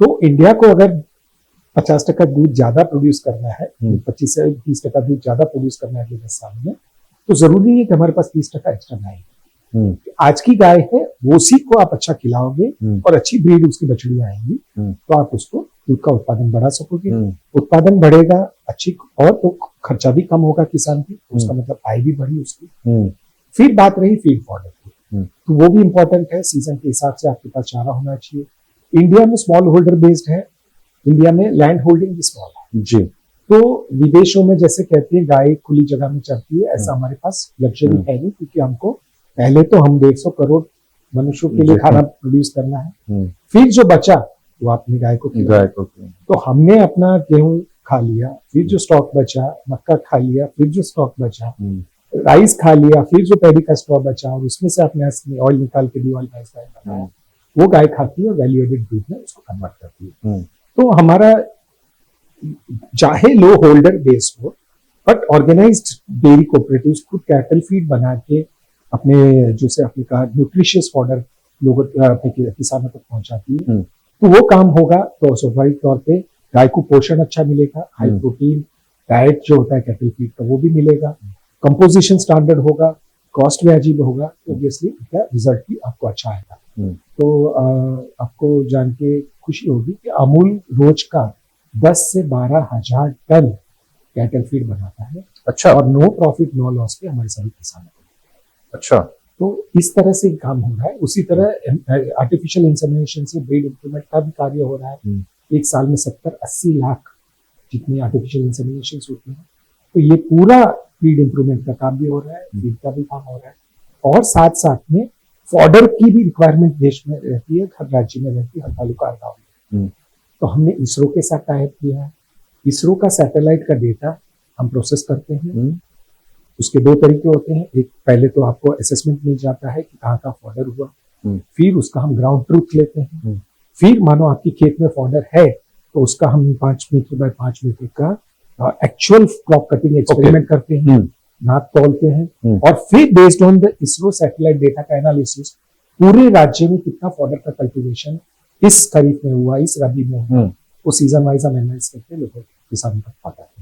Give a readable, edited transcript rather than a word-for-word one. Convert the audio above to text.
तो इंडिया को अगर 50% दूध ज्यादा प्रोड्यूस करना है, 25 से 30% दूध ज्यादा प्रोड्यूस करना है अगले 10 साल में, तो जरूरी नहीं है कि हमारे पास 30% एक्स्ट्रा गाय है। आज की गाय है, वो उसी को आप अच्छा खिलाओगे और अच्छी ब्रीड उसकी बछड़ियां आएंगी, तो आप उसको दूध का उत्पादन बढ़ा सकोगे। उत्पादन बढ़ेगा अच्छी, और तो खर्चा भी कम होगा किसान की, उसका मतलब आय भी बढ़ी उसकी। फिर बात रही फीड फॉडर की, तो वो भी इंपॉर्टेंट है। सीजन के हिसाब से आपके पास चारा होना चाहिए। इंडिया में स्मॉल होल्डर बेस्ड है, इंडिया में लैंड होल्डिंग भी स्मॉल है जी। तो विदेशों में जैसे कहते हैं गाय खुली जगह में चरती है, ऐसा हमारे पास लग्जरी है नहीं, क्योंकि हमको पहले तो हम 150 करोड़ मनुष्यों के लिए खाना प्रोड्यूस करना है, फिर जो बचा वो अपनी गाय को तो हमने अपना गेहूं खा लिया, फिर जो स्टॉक बचा मक्का खा लिया, फिर जो स्टॉक बचा राइस खा लिया, फिर जो पैडी का स्टॉक बचा और उसमें से अपने ऑयल निकाल के डी ऑयल राइस बनाया, वो गाय खाती है और वैल्यू एडेड दूध में उसको कन्वर्ट करती है। तो हमारा चाहे लो होल्डर बेस हो, बट ऑर्गेनाइज्ड डेयरी कोऑपरेटिव्स खुद कैटल फीड बना के अपने जैसे आपने कहा न्यूट्रिशियस फॉडर लोगों किसानों तक पहुंचाती है, तो वो काम होगा तो स्वाभाविक तौर पे गाय को पोषण अच्छा मिलेगा, हाई प्रोटीन डाइट जो होता है कैटल फीड का वो भी मिलेगा, कंपोजिशन स्टैंडर्ड होगा, कॉस्ट वाजिब होगा, तो ऑब्वियसली इसका रिजल्ट भी आपको अच्छा आएगा। तो आपको जान के खुशी होगी कि अमूल रोज का 10 से 12 हजार टन कैटल फीड बनाता है। अच्छा। और नो प्रॉफिट नो लॉस पे हमारे सभी किसानों को। अच्छा। तो इस तरह से काम हो रहा है। उसी तरह आर्टिफिशियल इंसेमिनेशन से ब्रीड इंप्रूवमेंट का भी कार्य हो रहा है। एक साल में 70-80 लाख जितनी आर्टिफिशियल इंसेमिनेशन होती है, तो ये पूरा ब्रीड इंप्रूवमेंट का काम भी हो रहा है, फीड का भी काम हो रहा है, और साथ साथ में फॉडर की भी रिक्वायरमेंट देश में रहती है, हर राज्य में रहती है, हर तालुका हर गाँव में। तो हमने इसरो के साथ टाइप किया है। इसरो का सैटेलाइट का डेटा हम प्रोसेस करते हैं। उसके 2 तरीके होते हैं, एक पहले तो आपको असेसमेंट मिल जाता है कि कहाँ का फॉडर हुआ, फिर उसका हम ग्राउंड ट्रूथ लेते हैं, फिर मानो आपकी खेत में फॉडर है तो उसका हम 5 मीटर बाय 5 मीटर का एक्चुअल क्रॉप कटिंग एक्सपेरिमेंट करते हैं, नाप तोलते हैं, और फिर based on the ISRO satellite data का एनालिसिस पूरे राज्य में कितना फॉडर का कल्टीवेशन इस खरीफ में हुआ, इस रबी में हुआ, वो सीजन वाइज हम एनालाइज करके लोगों किसानों तक पहुंचाते हैं।